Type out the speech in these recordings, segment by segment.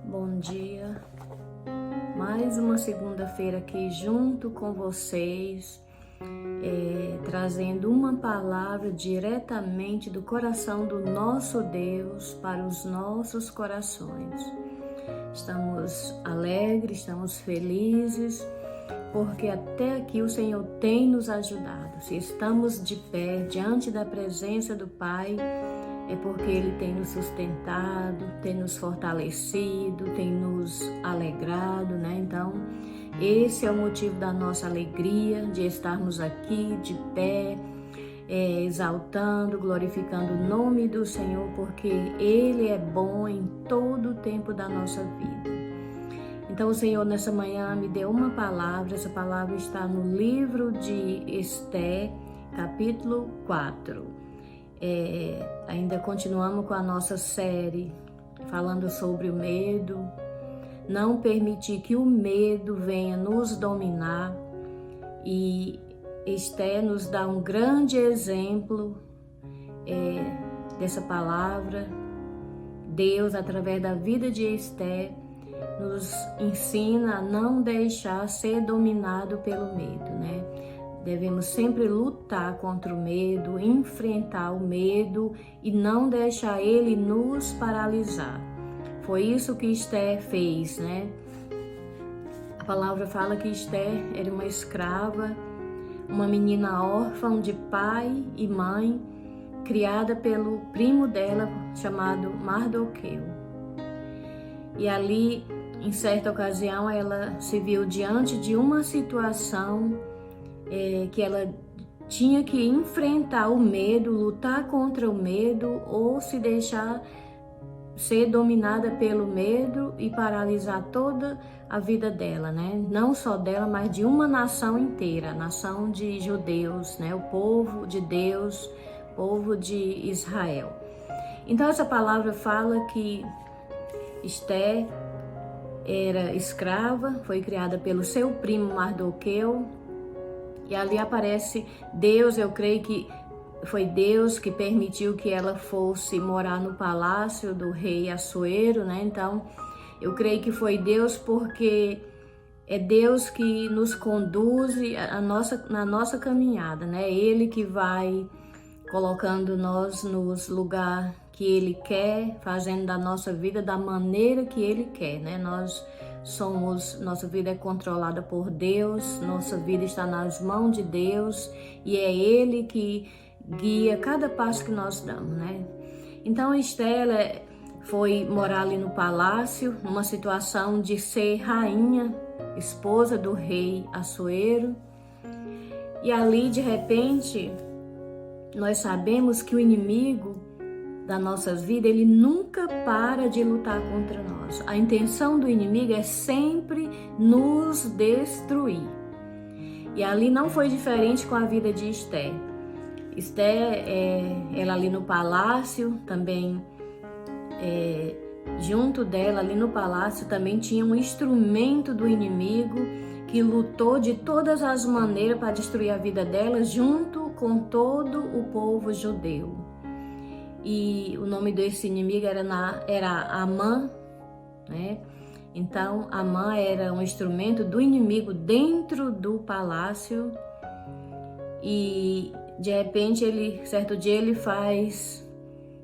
Bom dia, mais uma segunda-feira aqui junto com vocês, trazendo uma palavra diretamente do coração do nosso Deus para os nossos corações. Estamos alegres, estamos felizes, porque até aqui o Senhor tem nos ajudado. Se estamos de pé diante da presença do Pai, é porque Ele tem nos sustentado, tem nos fortalecido, tem nos alegrado, né? Então, esse é o motivo da nossa alegria, de estarmos aqui de pé, exaltando, glorificando o nome do Senhor, porque Ele é bom em todo o tempo da nossa vida. Então, o Senhor, nessa manhã, me deu uma palavra. Essa palavra está no livro de Esther, capítulo 4. Ainda continuamos com a nossa série, falando sobre o medo. Não permitir que o medo venha nos dominar. E Esther nos dá um grande exemplo dessa palavra. Deus, através da vida de Esther, nos ensina a não deixar ser dominado pelo medo, né? Devemos sempre lutar contra o medo, enfrentar o medo e não deixar ele nos paralisar. Foi isso que Esther fez, né? A palavra fala que Esther era uma escrava, uma menina órfã de pai e mãe, criada pelo primo dela, chamado Mardoqueu. E ali, em certa ocasião, ela se viu diante de uma situação que ela tinha que enfrentar o medo, lutar contra o medo ou se deixar ser dominada pelo medo e paralisar toda a vida dela, né? Não só dela, mas de uma nação inteira, a nação de judeus, né? O povo de Deus, povo de Israel. Então essa palavra fala que Esther era escrava, foi criada pelo seu primo Mardoqueu, e ali aparece Deus. Eu creio que foi Deus que permitiu que ela fosse morar no palácio do rei Assuero, né? Então, eu creio que foi Deus, porque é Deus que nos conduz na nossa caminhada, né? Ele que vai colocando nós nos lugares que Ele quer, fazendo da nossa vida da maneira que Ele quer, né? Nossa vida é controlada por Deus, nossa vida está nas mãos de Deus e é Ele que guia cada passo que nós damos, né? Então Esther foi morar ali no palácio, numa situação de ser rainha, esposa do rei Assuero, e ali de repente nós sabemos que o inimigo da nossa vida, ele nunca para de lutar contra nós. A intenção do inimigo é sempre nos destruir. E ali não foi diferente com a vida de Esther. Esther, ela ali no palácio, também junto dela, ali no palácio, também tinha um instrumento do inimigo que lutou de todas as maneiras para destruir a vida dela, junto com todo o povo judeu. E o nome desse inimigo era Amã, né? Então, Amã era um instrumento do inimigo dentro do palácio. E de repente, certo dia,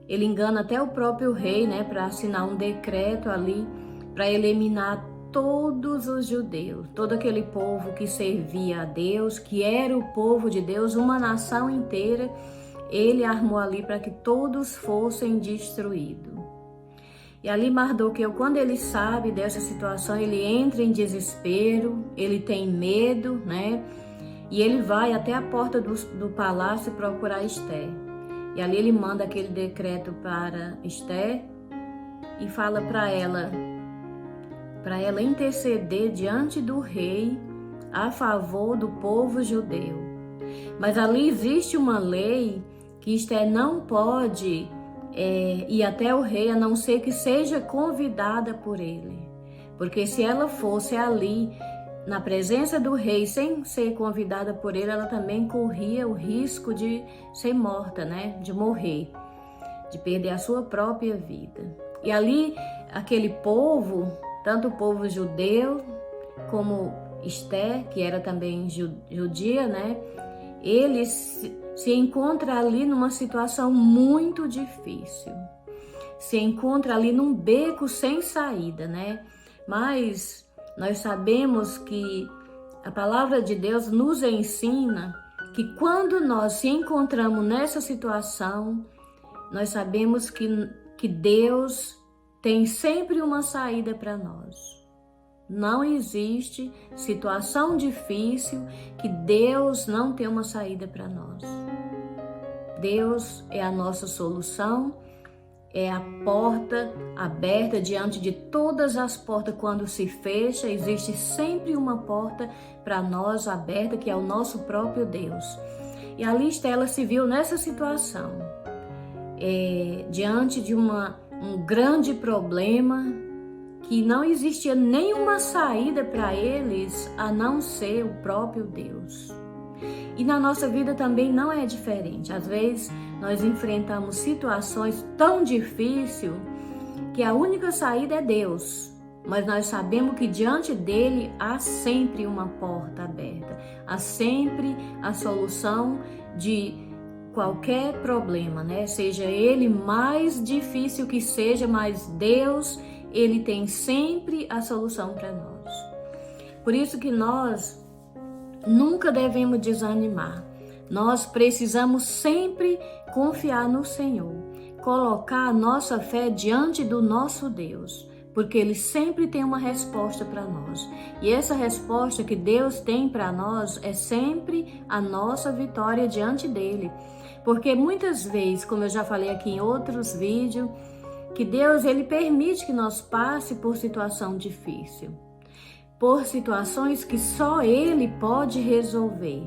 ele engana até o próprio rei, né? Para assinar um decreto ali para eliminar todos os judeus, todo aquele povo que servia a Deus, que era o povo de Deus, uma nação inteira. Ele armou ali para que todos fossem destruídos. E ali Mardoqueu, quando ele sabe dessa situação, ele entra em desespero, ele tem medo, né? E ele vai até a porta do palácio procurar Esther. E ali ele manda aquele decreto para Esther e fala para ela interceder diante do rei a favor do povo judeu. Mas ali existe uma lei que Esther não pode ir até o rei, a não ser que seja convidada por ele. Porque se ela fosse ali na presença do rei, sem ser convidada por ele, ela também corria o risco de ser morta, né? De morrer, de perder a sua própria vida. E ali, aquele povo, tanto o povo judeu como Esther, que era também judia, né? Eles se encontram ali numa situação muito difícil. Se encontra ali num beco sem saída, né? Mas nós sabemos que a palavra de Deus nos ensina que quando nós se encontramos nessa situação, nós sabemos que Deus tem sempre uma saída para nós. Não existe situação difícil que Deus não tenha uma saída para nós. Deus é a nossa solução, é a porta aberta diante de todas as portas. Quando se fecha, existe sempre uma porta para nós aberta, que é o nosso próprio Deus. E a Esther se viu nessa situação, diante de um grande problema, que não existia nenhuma saída para eles a não ser o próprio Deus. E na nossa vida também não é diferente. Às vezes nós enfrentamos situações tão difíceis que a única saída é Deus. Mas nós sabemos que diante dele há sempre uma porta aberta. Há sempre a solução de qualquer problema, né? Seja ele mais difícil que seja, mas Deus, ele tem sempre a solução para nós. Por isso que nós nunca devemos desanimar. Nós precisamos sempre confiar no Senhor, colocar a nossa fé diante do nosso Deus, porque Ele sempre tem uma resposta para nós. E essa resposta que Deus tem para nós é sempre a nossa vitória diante dEle. Porque muitas vezes, como eu já falei aqui em outros vídeos, que Deus, ele permite que nós passe por situação difícil, por situações que só Ele pode resolver.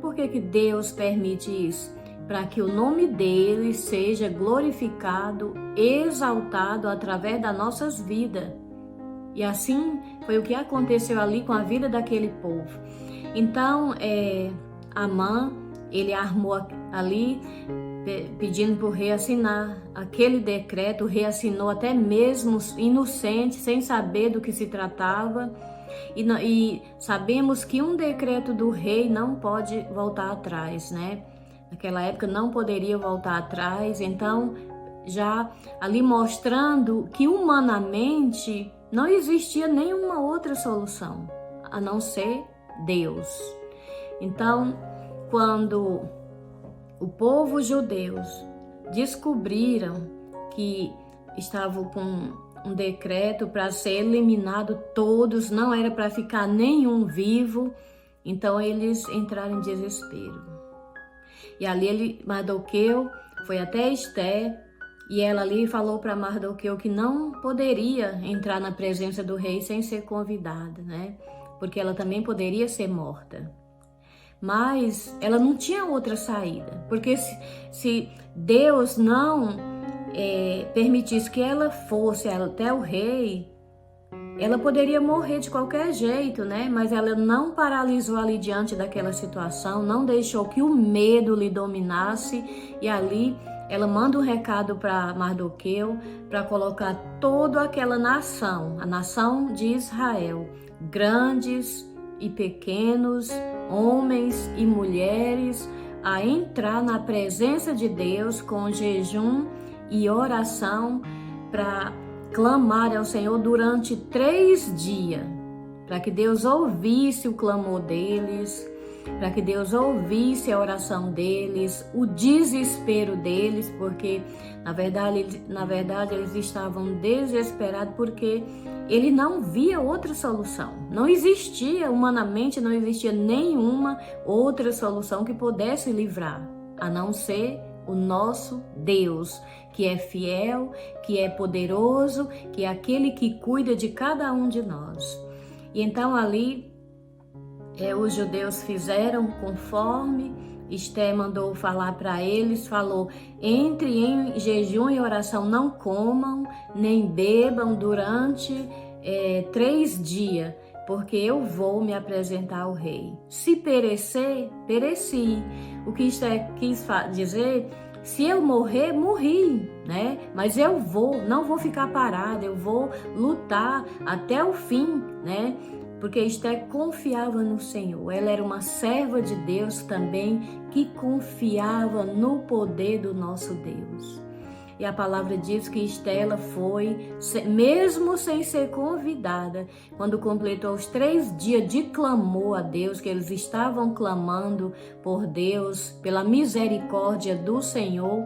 Por que Deus permite isso? Para que o nome dele seja glorificado, exaltado através das nossas vidas. E assim foi o que aconteceu ali com a vida daquele povo. Então, Amã, ele armou ali, pedindo para o rei assinar aquele decreto. O rei assinou até mesmo inocente, sem saber do que se tratava. E sabemos que um decreto do rei não pode voltar atrás, né? Naquela época não poderia voltar atrás. Então, já ali mostrando que humanamente não existia nenhuma outra solução a não ser Deus. Então, quando o povo judeus descobriram que estavam com um decreto para ser eliminado todos, não era para ficar nenhum vivo, então eles entraram em desespero. E ali Mardoqueu foi até Esther, e ela ali falou para Mardoqueu que não poderia entrar na presença do rei sem ser convidada, né? Porque ela também poderia ser morta. Mas ela não tinha outra saída, porque se Deus não permitisse que ela fosse até o rei, ela poderia morrer de qualquer jeito, né? Mas ela não paralisou ali diante daquela situação, não deixou que o medo lhe dominasse, e ali ela manda um recado para Mardoqueu para colocar toda aquela nação, a nação de Israel, grandes e pequenos, homens e mulheres, a entrar na presença de Deus com jejum e oração para clamar ao Senhor durante 3 dias, para que Deus ouvisse o clamor deles, para que Deus ouvisse a oração deles, o desespero deles, porque na verdade eles estavam desesperados, porque ele não via outra solução. Não existia, humanamente, não existia nenhuma outra solução que pudesse livrar, a não ser o nosso Deus, que é fiel, que é poderoso, que é aquele que cuida de cada um de nós. E então ali os judeus fizeram conforme Esther mandou falar para eles, falou: entre em jejum e oração, não comam nem bebam durante 3 dias, porque eu vou me apresentar ao rei. Se perecer, pereci. O que Esther quis dizer, se eu morrer, morri, né? Mas eu não vou ficar parada, eu vou lutar até o fim, né? Porque Esther confiava no Senhor. Ela era uma serva de Deus também que confiava no poder do nosso Deus. E a palavra diz que Esther foi, mesmo sem ser convidada, quando completou os 3 dias de clamor a Deus, que eles estavam clamando por Deus, pela misericórdia do Senhor,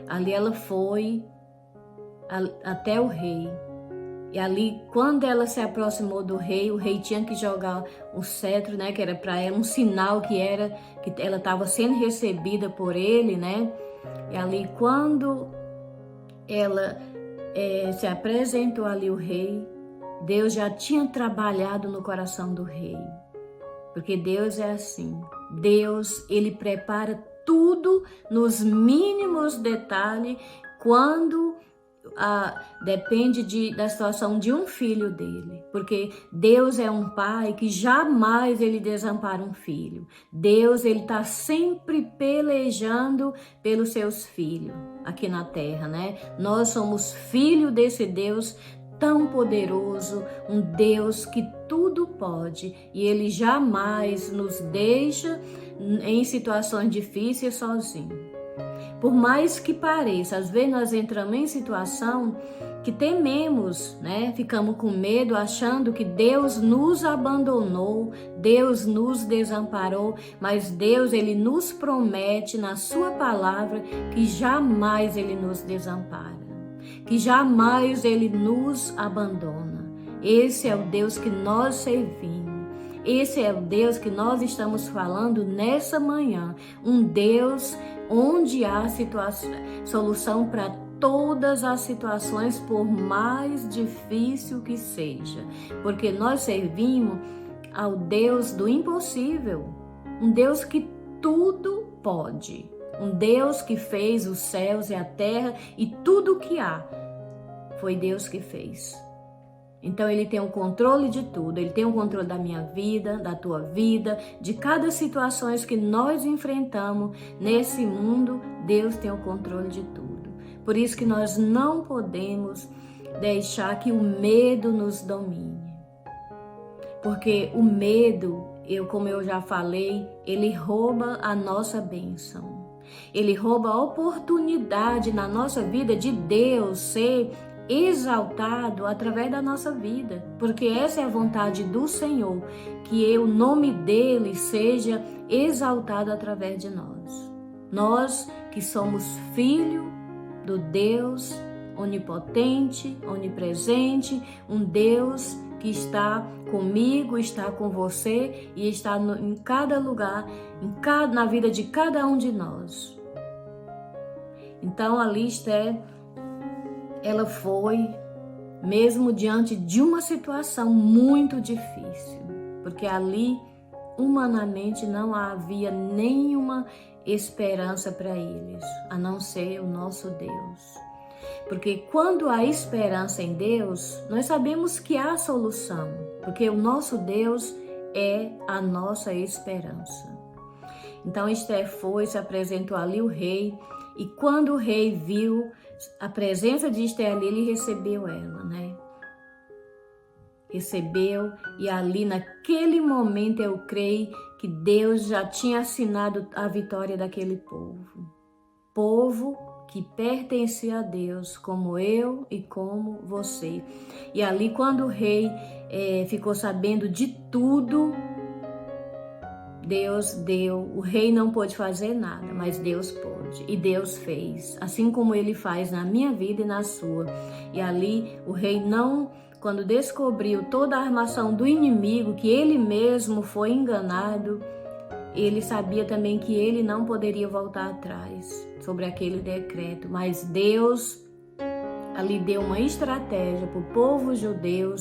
ali ela foi até o rei. E ali, quando ela se aproximou do rei, o rei tinha que jogar um cetro, né, que era para ela um sinal que ela estava sendo recebida por ele, né? E ali, quando ela se apresentou ali o rei, Deus já tinha trabalhado no coração do rei. Porque Deus é assim. Deus, ele prepara tudo nos mínimos detalhes quando depende da situação de um filho dele, porque Deus é um pai que jamais ele desampara um filho. Deus, ele está sempre pelejando pelos seus filhos aqui na terra, né? Nós somos filhos desse Deus tão poderoso, um Deus que tudo pode, e ele jamais nos deixa em situações difíceis sozinho. Por mais que pareça, às vezes nós entramos em situação que tememos, né? Ficamos com medo, achando que Deus nos abandonou, Deus nos desamparou, mas Deus, ele nos promete na sua palavra que jamais ele nos desampara, que jamais ele nos abandona. Esse é o Deus que nós servimos. Esse é o Deus que nós estamos falando nessa manhã, um Deus onde há solução para todas as situações, por mais difícil que seja, porque nós servimos ao Deus do impossível, um Deus que tudo pode, um Deus que fez os céus e a terra e tudo o que há, foi Deus que fez. Então ele tem o controle de tudo, ele tem o controle da minha vida, da tua vida, de cada situação que nós enfrentamos nesse mundo. Deus tem o controle de tudo. Por isso que nós não podemos deixar que o medo nos domine. Porque o medo, como eu já falei, ele rouba a nossa bênção. Ele rouba a oportunidade na nossa vida de Deus ser exaltado através da nossa vida, porque essa é a vontade do Senhor, que o nome dele seja exaltado através de nós. Nós que somos filho do Deus onipotente, onipresente, um Deus que está comigo, está com você e está em cada lugar, na vida de cada um de nós. Então ali Esther, ela foi, mesmo diante de uma situação muito difícil, porque ali, humanamente, não havia nenhuma esperança para eles, a não ser o nosso Deus. Porque quando há esperança em Deus, nós sabemos que há solução, porque o nosso Deus é a nossa esperança. Então Esther se apresentou ali o rei, e quando o rei viu a presença de Esther ali, ele recebeu ela, né? Recebeu, e ali naquele momento eu creio que Deus já tinha assinado a vitória daquele povo. Povo que pertencia a Deus, como eu e como você. E ali quando o rei ficou sabendo de tudo, Deus deu, o rei não pôde fazer nada, mas Deus pôde, e Deus fez, assim como ele faz na minha vida e na sua. E ali o rei quando descobriu toda a armação do inimigo, que ele mesmo foi enganado, ele sabia também que ele não poderia voltar atrás sobre aquele decreto, mas Deus ali deu uma estratégia para o povo judeu,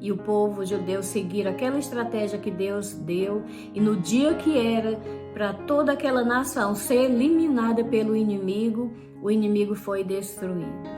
e o povo judeu seguir aquela estratégia que Deus deu, e no dia que era para toda aquela nação ser eliminada pelo inimigo, o inimigo foi destruído.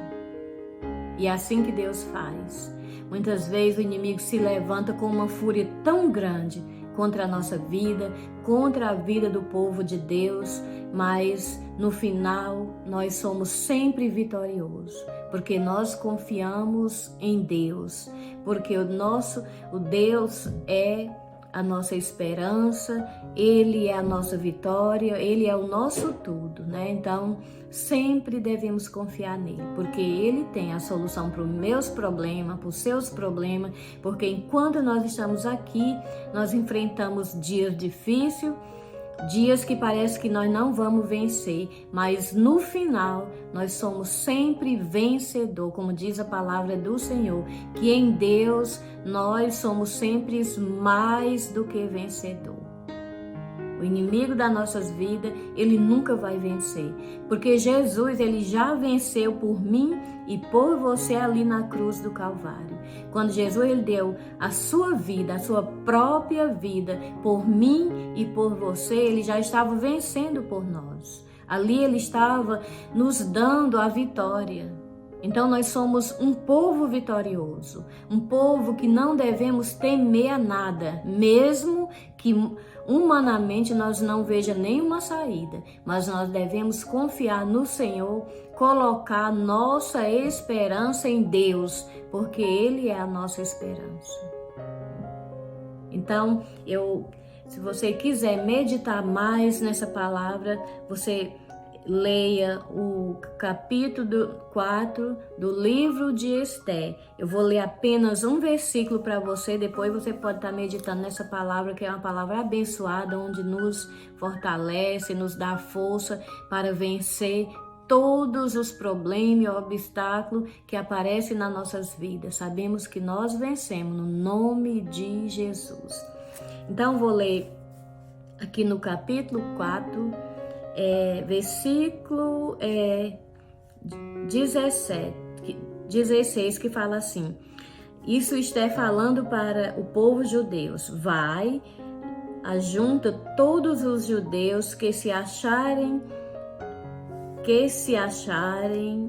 E é assim que Deus faz. Muitas vezes o inimigo se levanta com uma fúria tão grande contra a nossa vida, contra a vida do povo de Deus, mas no final nós somos sempre vitoriosos, porque nós confiamos em Deus, porque o Deus é a nossa esperança, Ele é a nossa vitória, Ele é o nosso tudo, né? Então, sempre devemos confiar nele, porque Ele tem a solução para os meus problemas, para os seus problemas, porque enquanto nós estamos aqui, nós enfrentamos dias difíceis, dias que parece que nós não vamos vencer, mas no final nós somos sempre vencedor, como diz a palavra do Senhor, que em Deus nós somos sempre mais do que vencedor. O inimigo das nossas vidas, ele nunca vai vencer, porque Jesus, ele já venceu por mim e por você ali na cruz do Calvário. Quando Jesus, ele deu a sua vida, a sua própria vida por mim e por você, ele já estava vencendo por nós. Ali ele estava nos dando a vitória. Então nós somos um povo vitorioso, um povo que não devemos temer a nada, mesmo que humanamente nós não vejamos nenhuma saída, mas nós devemos confiar no Senhor, colocar nossa esperança em Deus, porque Ele é a nossa esperança. Então, se você quiser meditar mais nessa palavra, você leia o capítulo 4 do livro de Esther. Eu vou ler apenas um versículo para você, depois você pode estar meditando nessa palavra, que é uma palavra abençoada, onde nos fortalece, nos dá força para vencer todos os problemas e obstáculos que aparecem nas nossas vidas. Sabemos que nós vencemos no nome de Jesus. Então, vou ler aqui no capítulo 4, versículo 16, que fala assim: isso está falando para o povo judeu. Vai, ajunta todos os judeus que se acharem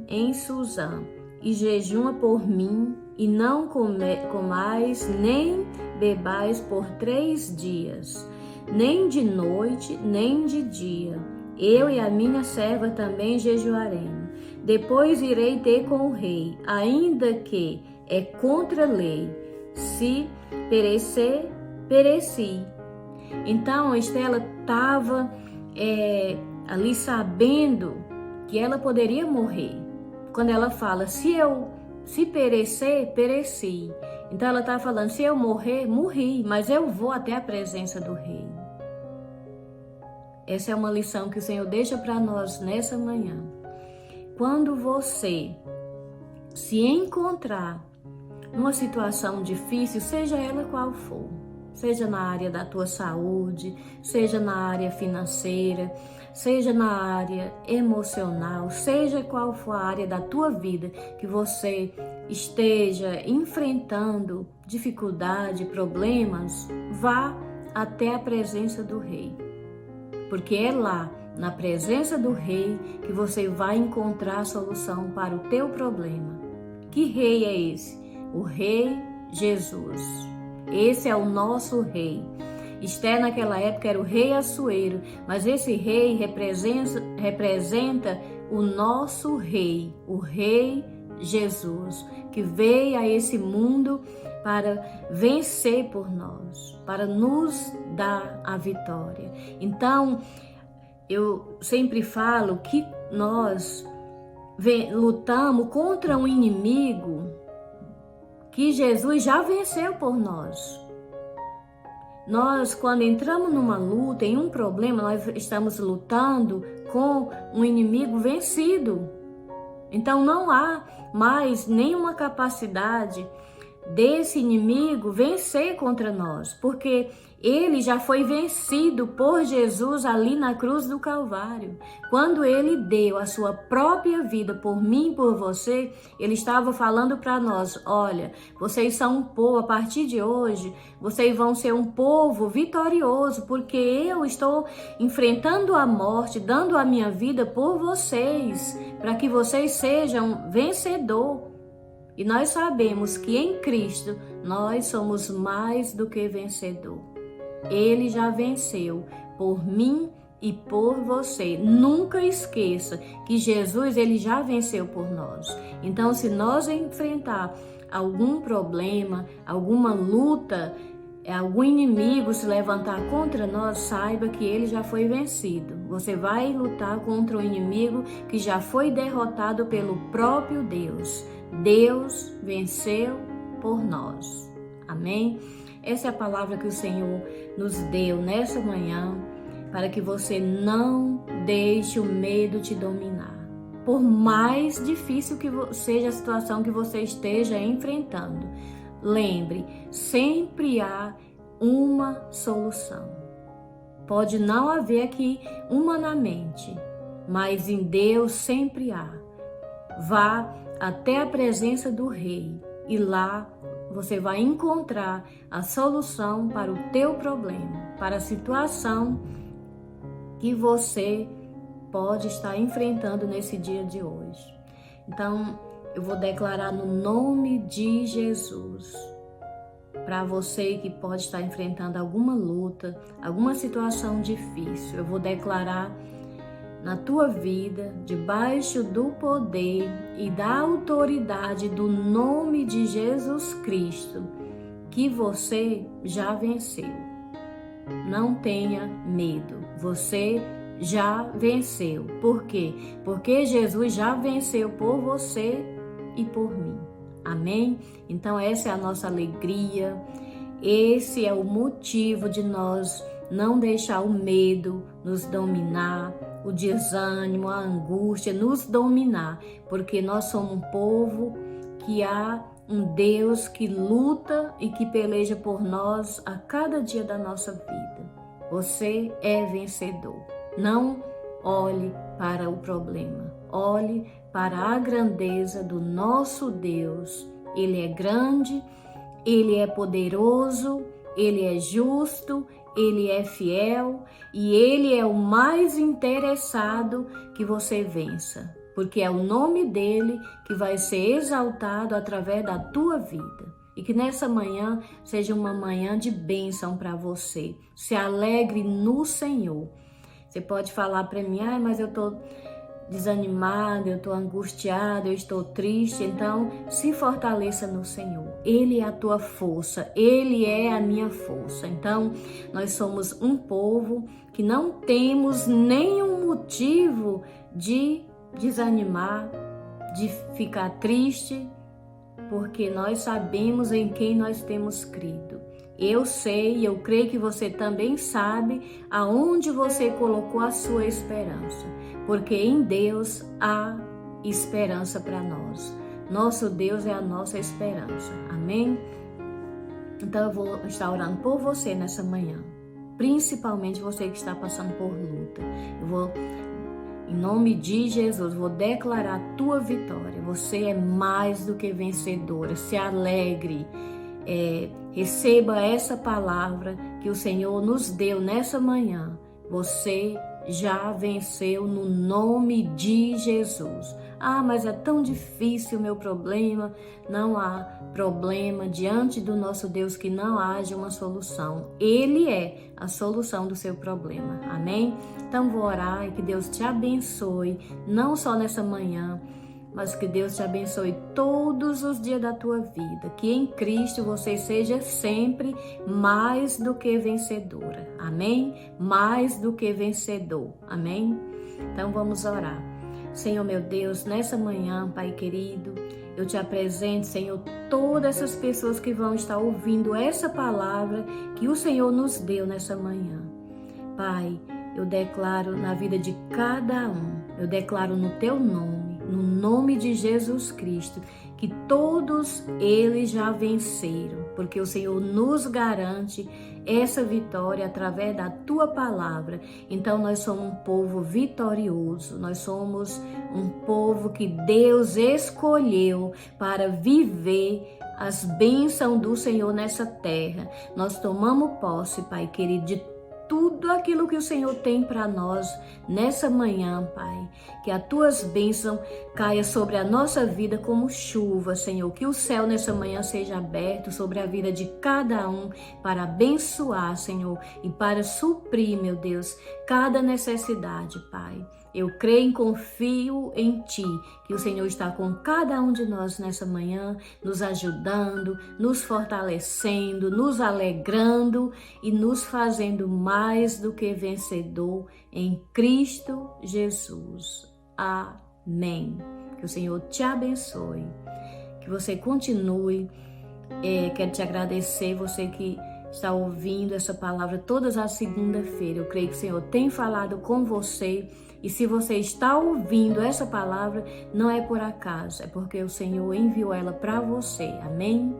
em Suzã, e jejuma por mim, e não comais nem bebais por 3 dias, nem de noite, nem de dia. Eu e a minha serva também jejuaremos. Depois irei ter com o rei, ainda que é contra a lei. Se perecer, pereci. Então, Estela estava ali sabendo que ela poderia morrer. Quando ela fala, se perecer, pereci. Então, ela está falando, se eu morrer, morri, mas eu vou até a presença do rei. Essa é uma lição que o Senhor deixa para nós nessa manhã. Quando você se encontrar numa situação difícil, seja ela qual for, seja na área da tua saúde, seja na área financeira, seja na área emocional, seja qual for a área da tua vida que você esteja enfrentando dificuldade, problemas, vá até a presença do rei. Porque é lá, na presença do rei, que você vai encontrar a solução para o teu problema. Que rei é esse? O rei Jesus. Esse é o nosso rei. Esther naquela época era o rei Assuero, mas esse rei representa o nosso rei, o rei Jesus, que veio a esse mundo para vencer por nós, para nos dar a vitória. Então, eu sempre falo que nós lutamos contra um inimigo que Jesus já venceu por nós. Nós, quando entramos numa luta, em um problema, nós estamos lutando com um inimigo vencido. Então, não há mais nenhuma capacidade desse inimigo vencer contra nós, porque ele já foi vencido por Jesus ali na cruz do Calvário. Quando ele deu a sua própria vida por mim e por você, ele estava falando para nós, olha, vocês são um povo, a partir de hoje, vocês vão ser um povo vitorioso, porque eu estou enfrentando a morte, dando a minha vida por vocês, para que vocês sejam vencedor. E nós sabemos que em Cristo nós somos mais do que vencedor. Ele já venceu por mim e por você. Nunca esqueça que Jesus, ele já venceu por nós. Então, se nós enfrentar algum problema, alguma luta, algum inimigo se levantar contra nós, saiba que ele já foi vencido. Você vai lutar contra um inimigo que já foi derrotado pelo próprio Deus. Deus venceu por nós. Amém? Essa é a palavra que o Senhor nos deu nessa manhã, para que você não deixe o medo te dominar. Por mais difícil que seja a situação que você esteja enfrentando, lembre, sempre há uma solução. Pode não haver aqui humanamente, mas em Deus sempre há. Vá até a presença do Rei e lá você vai encontrar a solução para o teu problema, para a situação que você pode estar enfrentando nesse dia de hoje. Então, eu vou declarar no nome de Jesus, para você que pode estar enfrentando alguma luta, alguma situação difícil, eu vou declarar na tua vida, debaixo do poder e da autoridade do nome de Jesus Cristo, que você já venceu. Não tenha medo, você já venceu. Por quê? Porque Jesus já venceu por você e por mim. Amém? Então essa é a nossa alegria, esse é o motivo de nós não deixar o medo nos dominar, o desânimo, a angústia nos dominar, porque nós somos um povo que há um Deus que luta e que peleja por nós a cada dia da nossa vida. Você é vencedor. Não olhe para o problema, olhe para a grandeza do nosso Deus. Ele é grande, ele é poderoso, ele é justo, ele é fiel e ele é o mais interessado que você vença, porque é o nome dele que vai ser exaltado através da tua vida. E que nessa manhã seja uma manhã de bênção para você. Se alegre no Senhor. Você pode falar para mim, mas eu estou desanimada, eu estou angustiada, eu estou triste. Então, se fortaleça no Senhor. Ele é a tua força, Ele é a minha força. Então, nós somos um povo que não temos nenhum motivo de desanimar, de ficar triste, porque nós sabemos em quem nós temos crido. Eu sei e eu creio que você também sabe aonde você colocou a sua esperança, porque em Deus há esperança para nós. Nosso Deus é a nossa esperança. Amém? Então eu vou estar orando por você nessa manhã, principalmente você que está passando por luta. Eu vou, em nome de Jesus, vou declarar a tua vitória. Você é mais do que vencedora. Se alegre. Receba essa palavra que o Senhor nos deu nessa manhã. Você já venceu no nome de Jesus. Mas é tão difícil o meu problema. Não há problema diante do nosso Deus que não haja uma solução. Ele é a solução do seu problema. Amém? Então vou orar e que Deus te abençoe, não só nessa manhã, mas que Deus te abençoe todos os dias da tua vida. Que em Cristo você seja sempre mais do que vencedora. Amém? Mais do que vencedor. Amém? Então vamos orar. Senhor meu Deus, nessa manhã, Pai querido, eu te apresento, Senhor, todas essas pessoas que vão estar ouvindo essa palavra que o Senhor nos deu nessa manhã. Pai, eu declaro na vida de cada um, eu declaro no teu nome, no nome de Jesus Cristo, que todos eles já venceram, porque o Senhor nos garante essa vitória através da tua palavra. Então nós somos um povo vitorioso, nós somos um povo que Deus escolheu para viver as bênçãos do Senhor nessa terra. Nós tomamos posse, Pai querido, de tudo aquilo que o Senhor tem para nós nessa manhã, Pai. Que as tuas bênçãos caia sobre a nossa vida como chuva, Senhor. Que o céu nessa manhã seja aberto sobre a vida de cada um para abençoar, Senhor, e para suprir, meu Deus, cada necessidade, Pai. Eu creio e confio em Ti, que o Senhor está com cada um de nós nessa manhã, nos ajudando, nos fortalecendo, nos alegrando e nos fazendo mais do que vencedor em Cristo Jesus. Amém. Que o Senhor te abençoe, que você continue. Quero te agradecer, você que está ouvindo essa palavra todas as segundas-feiras. Eu creio que o Senhor tem falado com você. E se você está ouvindo essa palavra, não é por acaso, é porque o Senhor enviou ela para você. Amém?